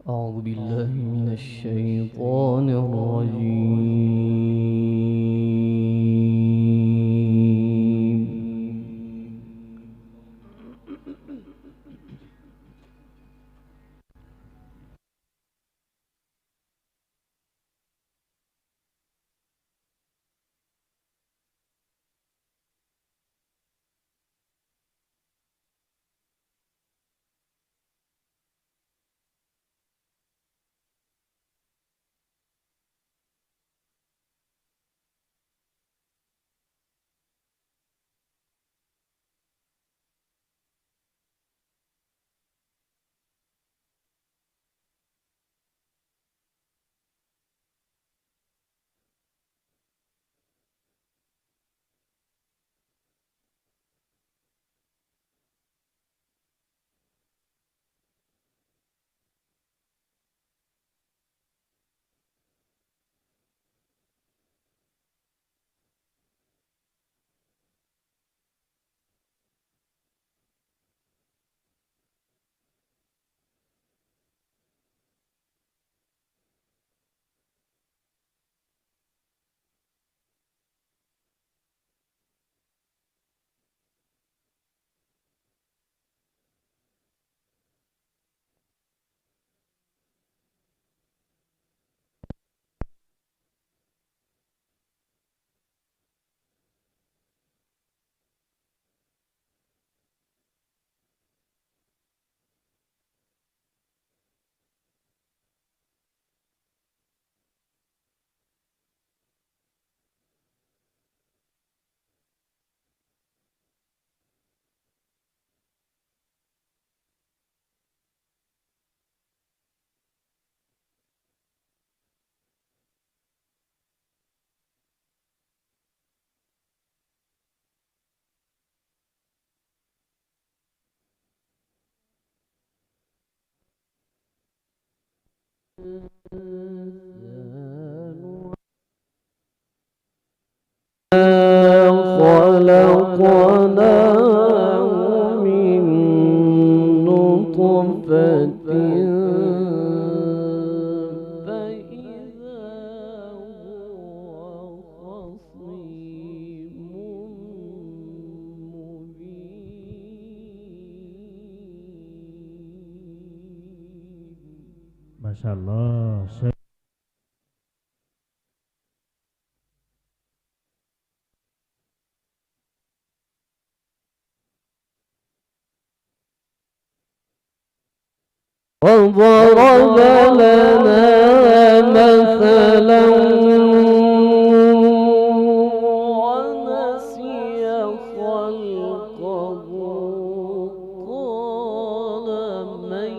أعوذ بالله من الشيطان الرجيم. خلقناه من نطفة فإذا هو خصيم مبين. ما شاء الله شيخ. وضرب لنا مثلا ونسي خلقه قال من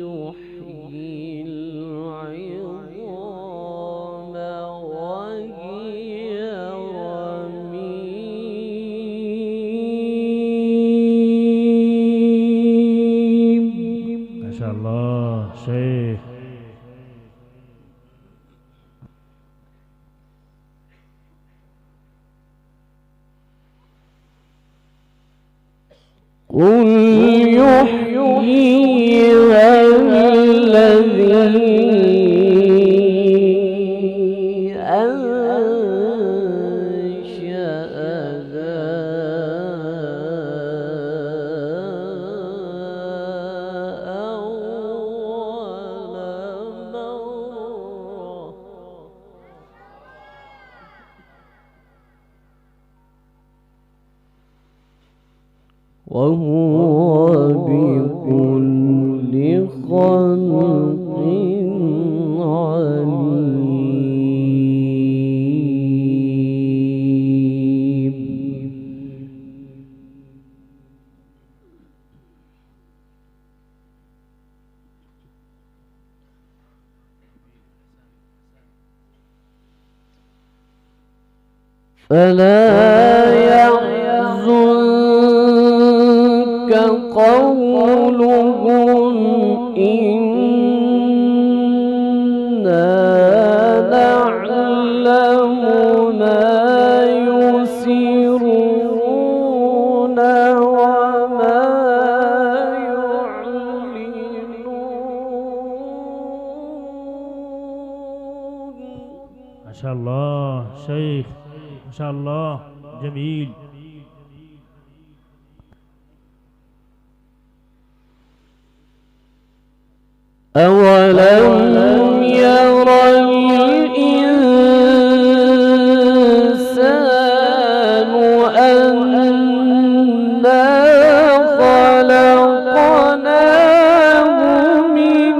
يحيي العظام وهي رميم. ما شاء الله شيخ. قل يحييها الذي أنشأها أول مرة وهو بكل خلق عليم. فلا يحزنك قولهم إنا نعلم ما يسرون وما يعلنون شاء الله شيخ، ما شاء الله جميل. أولم ير الإنسان أنا خلقناه من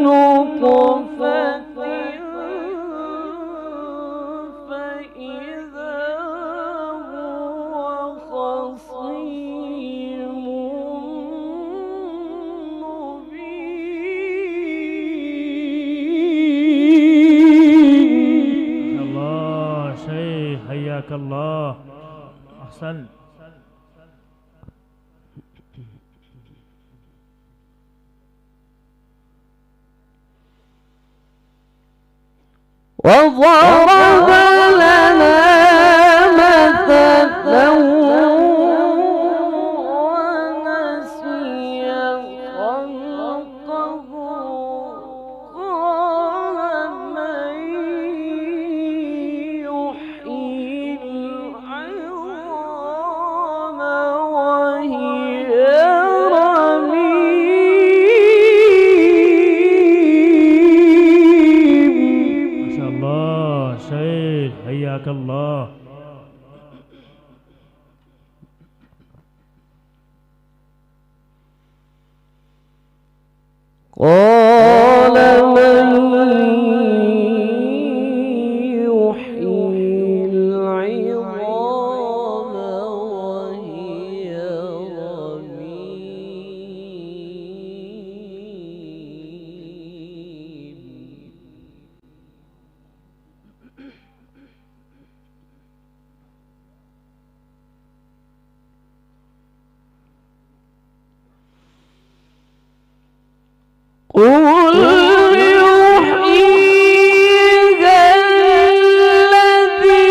نطفة فإذا هو خصيم الله شيخ حياك الله، أحسن. وضرب لنا مثلا ونسي خلقه قال من يحيي العظام وهي رميم. ما شاء الله شيخ حياك الله. قال من يحيي العظام وهي رميم. قل يحييها الذي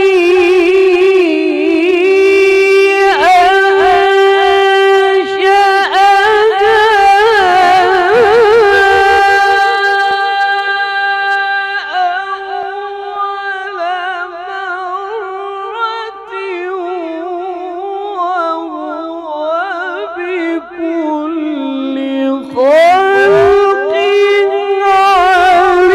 أنشأها أول مرة وهو بكل خلق عليم.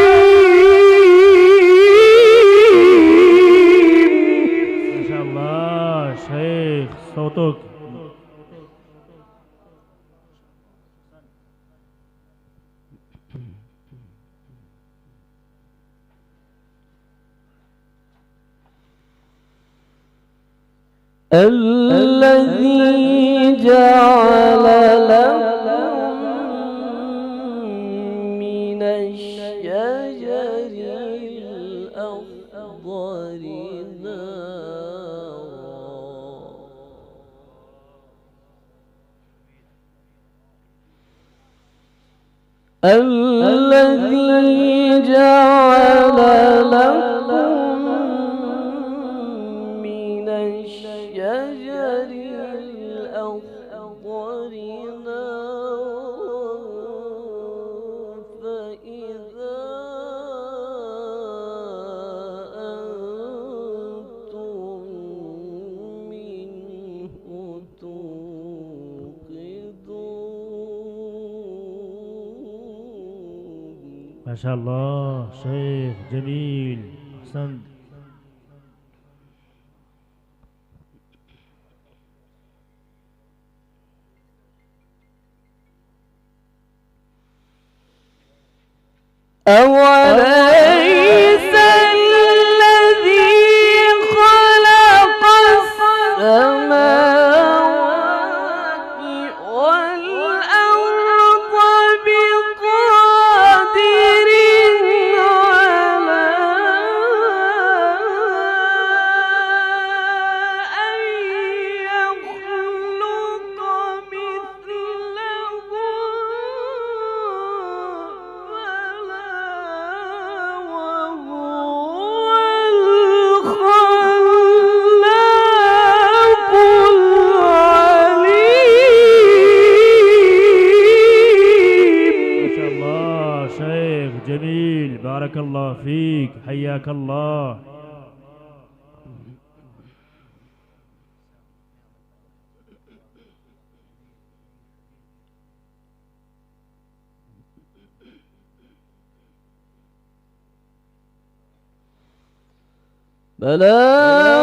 ما شاء الله شيخ، صوتك. الذي جعل لكم من الشجر الأخضر نارا الذي جعل لكم من الشجر الأخضر نارا فإذا أنتم منه توقدون. ما شاء الله شيخ جميل، أحسنت. أوليس الذي خلق السماوات والأرض بقادر على أن يخلق مثلهم؟ بلى جميل، بارك الله فيك، حياك الله. بلى